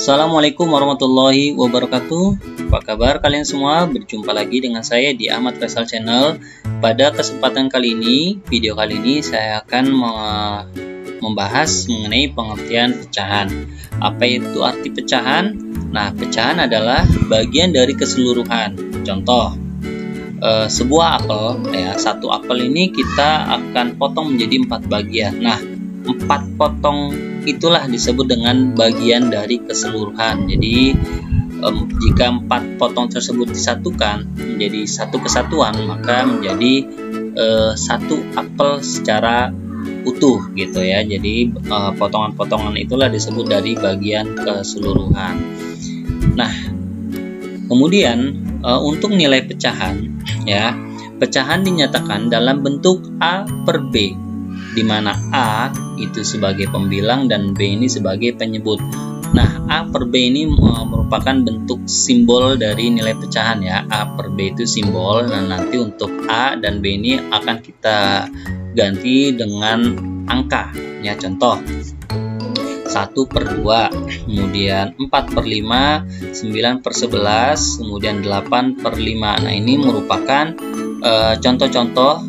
Assalamualaikum warahmatullahi wabarakatuh. Apa kabar kalian semua? Berjumpa lagi dengan saya di Ahmad Faisal Channel. Pada kesempatan kali ini, video kali ini saya akan membahas mengenai pengertian pecahan. Apa itu arti pecahan? Nah, pecahan adalah bagian dari keseluruhan. Contoh, sebuah apel, satu apel ini kita akan potong menjadi 4 bagian. Nah, 4 potong itulah disebut dengan bagian dari keseluruhan. Jadi jika 4 potong tersebut disatukan menjadi satu kesatuan, maka menjadi satu apel secara utuh gitu ya. Jadi potongan-potongan itulah disebut dari bagian keseluruhan. Nah, kemudian untuk nilai pecahan, ya, pecahan dinyatakan dalam bentuk A per B, di mana A itu sebagai pembilang dan B ini sebagai penyebut. Nah, A per B ini merupakan bentuk simbol dari nilai pecahan ya. A per B itu simbol. Nah, nanti untuk A dan B ini akan kita ganti dengan angka ya. Contoh 1 per 2, kemudian 4 per 5, 9 per 11, kemudian 8 per 5. Nah, ini merupakan contoh-contoh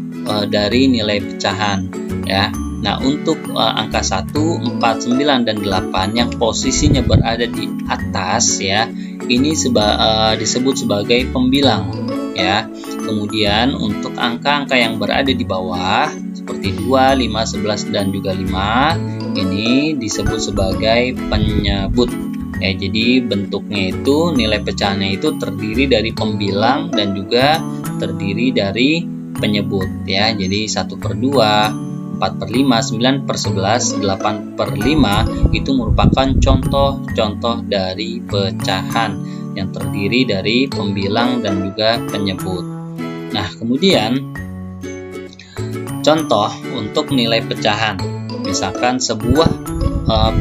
dari nilai pecahan ya. Nah, untuk angka 1, 4, 9, dan 8 yang posisinya berada di atas ya, ini disebut sebagai pembilang ya. Kemudian untuk angka-angka yang berada di bawah seperti 2, 5, 11, dan juga 5, ini disebut sebagai penyebut ya. Jadi bentuknya itu, nilai pecahannya itu terdiri dari pembilang dan juga terdiri dari penyebut ya. Jadi 1 per 2, 4 per 5, 9 per 11, 8 per 5 itu merupakan contoh-contoh dari pecahan yang terdiri dari pembilang dan juga penyebut. Nah, kemudian contoh untuk nilai pecahan, misalkan sebuah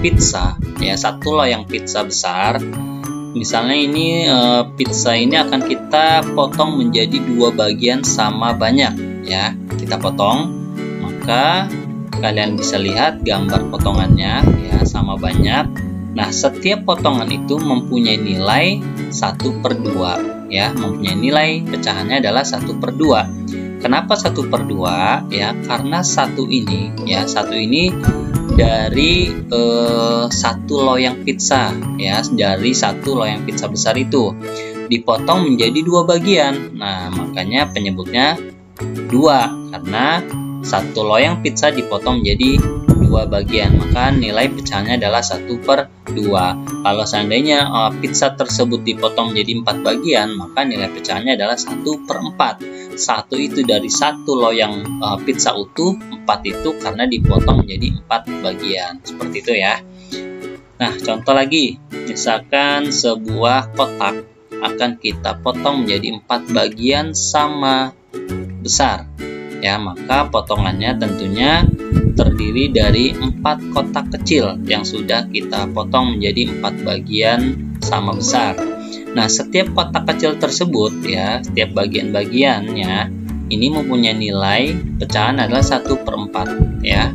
pizza ya, satu loyang pizza besar. Misalnya ini pizza ini akan kita potong menjadi 2 bagian sama banyak ya. Kita potong, maka kalian bisa lihat gambar potongannya ya, sama banyak. Nah, setiap potongan itu mempunyai nilai 1 per 2 ya, mempunyai nilai pecahannya adalah 1 per 2. Kenapa 1 per 2 ya? Karena satu ini dari satu loyang pizza ya, dari satu loyang pizza besar itu dipotong menjadi 2 bagian. Nah, makanya penyebutnya 2, karena satu loyang pizza dipotong menjadi 2 bagian, maka nilai pecahannya adalah 1 per 2. Kalau seandainya pizza tersebut dipotong menjadi 4 bagian, maka nilai pecahannya adalah 1 per 4. 1 itu dari satu loyang pizza utuh, 4 itu karena dipotong menjadi 4 bagian. Seperti itu ya. Nah, contoh lagi, misalkan sebuah kotak akan kita potong menjadi 4 bagian sama besar ya, maka potongannya tentunya terdiri dari 4 kotak kecil yang sudah kita potong menjadi 4 bagian sama besar. Nah, setiap kotak kecil tersebut ya, setiap bagian-bagiannya ini mempunyai nilai pecahan adalah 1 per 4 ya.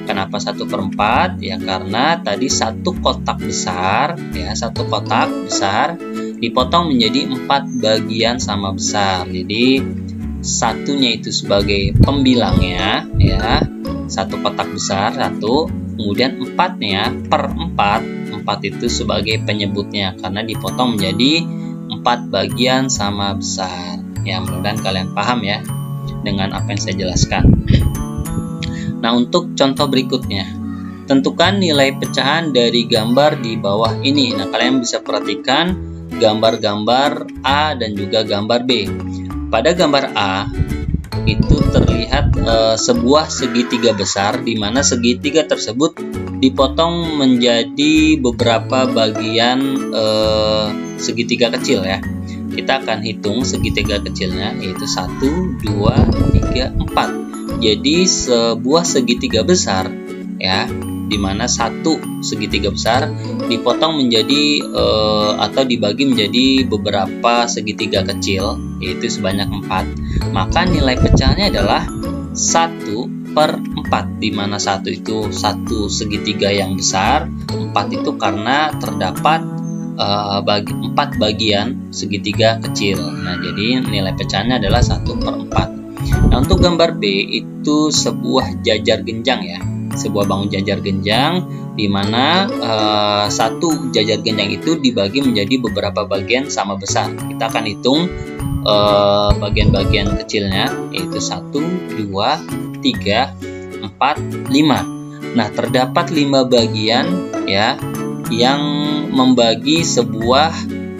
Kenapa 1 per 4? Ya, karena tadi satu kotak besar ya, satu kotak besar dipotong menjadi 4 bagian sama besar. Jadi satunya itu sebagai pembilangnya ya, satu kotak besar 1, kemudian 4-nya per 4 itu sebagai penyebutnya karena dipotong menjadi 4 bagian sama besar ya. Mudah-mudahan kalian paham ya dengan apa yang saya jelaskan. Nah, untuk contoh berikutnya, tentukan nilai pecahan dari gambar di bawah ini. Nah, kalian bisa perhatikan gambar-gambar A dan juga gambar B. Pada gambar A itu terlihat sebuah segitiga besar, di mana segitiga tersebut dipotong menjadi beberapa bagian segitiga kecil ya. Kita akan hitung segitiga kecilnya, yaitu 1, 2, 3, 4. Jadi sebuah segitiga besar ya, di mana satu segitiga besar dipotong menjadi atau dibagi menjadi beberapa segitiga kecil, yaitu sebanyak 4. Maka nilai pecahannya adalah 1 per 4, di mana 1 itu satu segitiga yang besar, 4 itu karena terdapat 4 bagian segitiga kecil. Nah, jadi nilai pecahannya adalah 1/4. Nah, untuk gambar B itu sebuah jajar genjang ya, sebuah bangun jajar genjang di mana satu jajar genjang itu dibagi menjadi beberapa bagian sama besar. Kita akan hitung bagian-bagian kecilnya, yaitu 1, 2, 3, 4, 5. Nah, terdapat 5 bagian ya yang membagi sebuah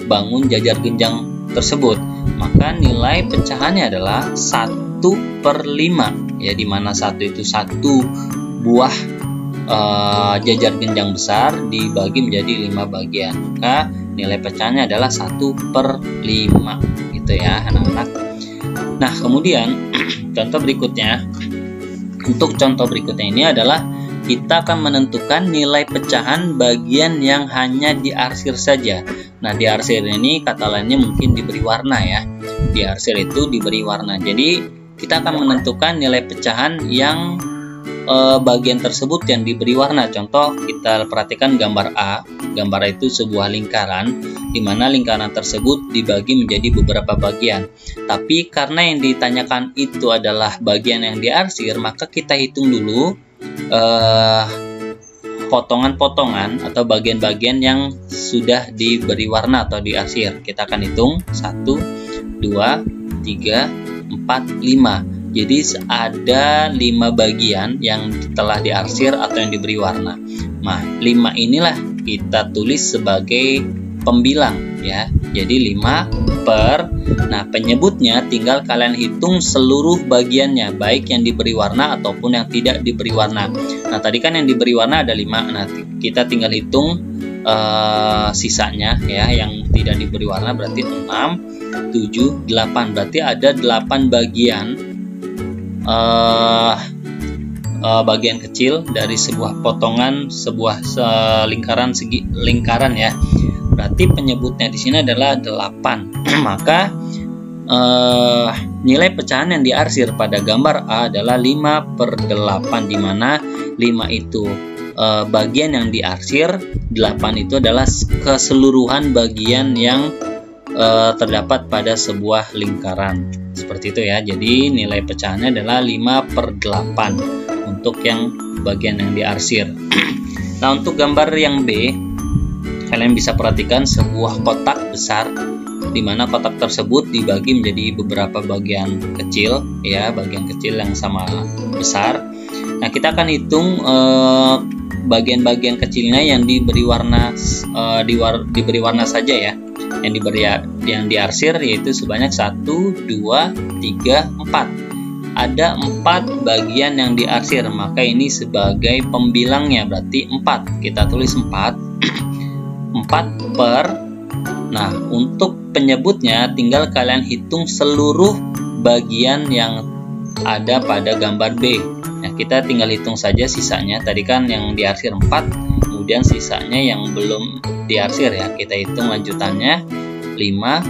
bangun jajar genjang tersebut. Maka nilai pecahannya adalah 1/5 ya, dimana 1 itu 1 buah jajar genjang besar dibagi menjadi 5 bagian. Maka nilai pecahannya adalah 1/5 gitu ya anak-anak. Nah, kemudian contoh berikutnya. Untuk contoh berikutnya ini adalah kita akan menentukan nilai pecahan bagian yang hanya diarsir saja. Nah, diarsir ini kata lainnya mungkin diberi warna ya. Diarsir itu diberi warna. Jadi kita akan menentukan nilai pecahan yang bagian tersebut yang diberi warna. Contoh, kita perhatikan gambar A. Gambar A itu sebuah lingkaran, di mana lingkaran tersebut dibagi menjadi beberapa bagian. Tapi karena yang ditanyakan itu adalah bagian yang diarsir, maka kita hitung dulu potongan-potongan atau bagian-bagian yang sudah diberi warna atau diarsir. Kita akan hitung 1, 2, 3, 4, 5. Jadi ada 5 bagian yang telah diarsir atau yang diberi warna. Nah, 5 inilah kita tulis sebagai pembilang ya. Jadi 5 per, nah penyebutnya tinggal kalian hitung seluruh bagiannya, baik yang diberi warna ataupun yang tidak diberi warna. Nah, tadi kan yang diberi warna ada 5. Nah, kita tinggal hitung sisanya ya, yang tidak diberi warna berarti 6, 7, 8. Berarti ada 8 bagian bagian kecil dari sebuah potongan, sebuah lingkaran ya. Berarti penyebutnya di sini adalah 8. Maka nilai pecahan yang diarsir pada gambar A adalah 5/8, di mana 5 itu bagian yang diarsir, 8 itu adalah keseluruhan bagian yang terdapat pada sebuah lingkaran. Seperti itu ya. Jadi nilai pecahannya adalah 5/8 untuk yang bagian yang diarsir. Nah, untuk gambar yang B, kalian bisa perhatikan sebuah kotak besar, di mana kotak tersebut dibagi menjadi beberapa bagian kecil ya, bagian kecil yang sama besar. Nah, kita akan hitung bagian-bagian kecilnya yang diberi warna diberi warna saja ya. Yang diarsir yaitu sebanyak 1, 2, 3, 4. Ada 4 bagian yang diarsir, maka ini sebagai pembilangnya berarti 4. Kita tulis 4. 4 per. Nah, untuk penyebutnya tinggal kalian hitung seluruh bagian yang ada pada gambar B. Nah, kita tinggal hitung saja sisanya. Tadi kan yang diarsir 4, kemudian sisanya yang belum diarsir ya. Kita hitung lanjutannya 5,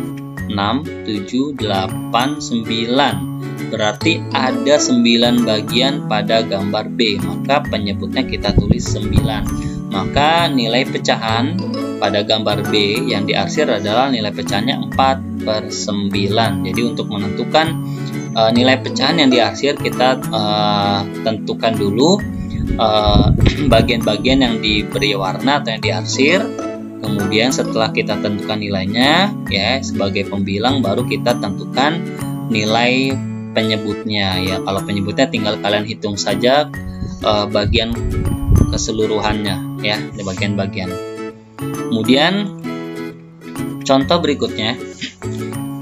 6, 7, 8, 9. Berarti ada 9 bagian pada gambar B. Maka penyebutnya kita tulis 9. Maka nilai pecahan pada gambar B yang diarsir adalah nilai pecahannya 4/9. Jadi untuk menentukan nilai pecahan yang diarsir, kita tentukan dulu bagian-bagian yang diberi warna atau yang diarsir. Kemudian setelah kita tentukan nilainya ya sebagai pembilang, baru kita tentukan nilai penyebutnya ya. Kalau penyebutnya tinggal kalian hitung saja bagian keseluruhannya ya, bagian-bagian. Kemudian contoh berikutnya,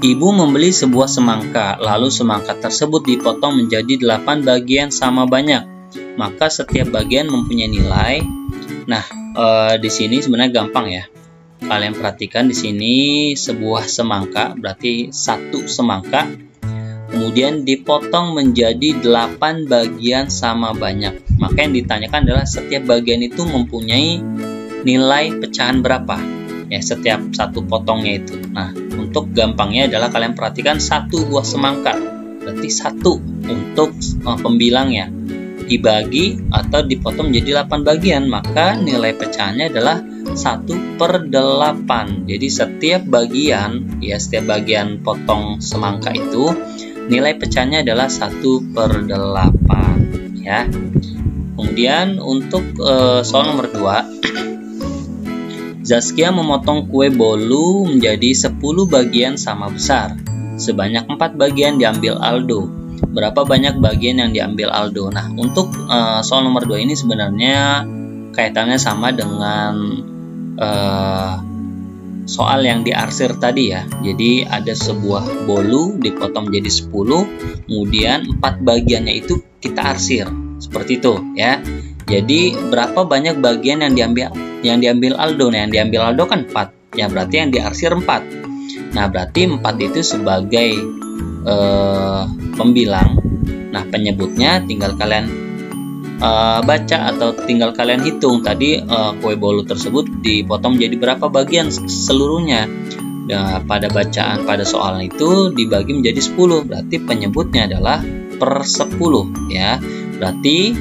ibu membeli sebuah semangka, lalu semangka tersebut dipotong menjadi 8 bagian sama banyak, maka setiap bagian mempunyai nilai. Nah, di sini sebenarnya gampang ya. Kalian perhatikan di sini sebuah semangka, berarti 1 semangka, kemudian dipotong menjadi 8 bagian sama banyak. Maka yang ditanyakan adalah setiap bagian itu mempunyai nilai pecahan berapa ya, setiap satu potongnya itu. Nah, untuk gampangnya adalah kalian perhatikan 1 buah semangka, berarti 1 untuk pembilangnya dibagi atau dipotong menjadi 8 bagian, maka nilai pecahannya adalah 1/8. Jadi setiap bagian, ya setiap bagian potong semangka itu nilai pecahnya adalah 1/8 ya. Kemudian untuk soal nomor 2, Zaskia memotong kue bolu menjadi 10 bagian sama besar. Sebanyak 4 bagian diambil Aldo. Berapa banyak bagian yang diambil Aldo? Nah, untuk soal nomor 2 ini sebenarnya kaitannya sama dengan soal yang diarsir tadi ya. Jadi ada sebuah bolu dipotong menjadi 10, kemudian 4 bagiannya itu kita arsir. Seperti itu ya. Jadi berapa banyak bagian yang diambil Aldo? Nah, yang diambil Aldo kan 4. Ya berarti yang diarsir 4. Nah, berarti 4 itu sebagai pembilang. Nah, penyebutnya tinggal kalian baca atau tinggal kalian hitung tadi kue bolu tersebut dipotong menjadi berapa bagian seluruhnya. Nah, pada bacaan pada soal itu dibagi menjadi 10, berarti penyebutnya adalah per 10 ya. Berarti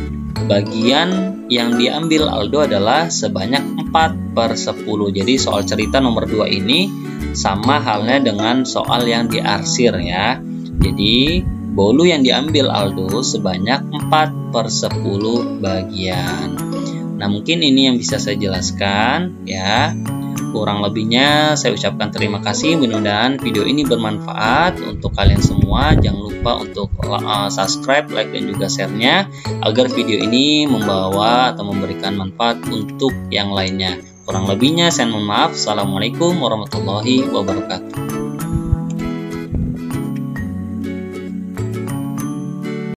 bagian yang diambil Aldo adalah sebanyak 4/10. Jadi soal cerita nomor 2 ini sama halnya dengan soal yang diarsir ya. Jadi bolu yang diambil Aldo sebanyak 4/10 bagian. Nah, mungkin ini yang bisa saya jelaskan ya. Kurang lebihnya saya ucapkan terima kasih. Mudah-mudahan video ini bermanfaat untuk kalian semua. Jangan lupa untuk subscribe, like, dan juga share-nya agar video ini membawa atau memberikan manfaat untuk yang lainnya. Kurang lebihnya saya mohon maaf. Assalamualaikum warahmatullahi wabarakatuh.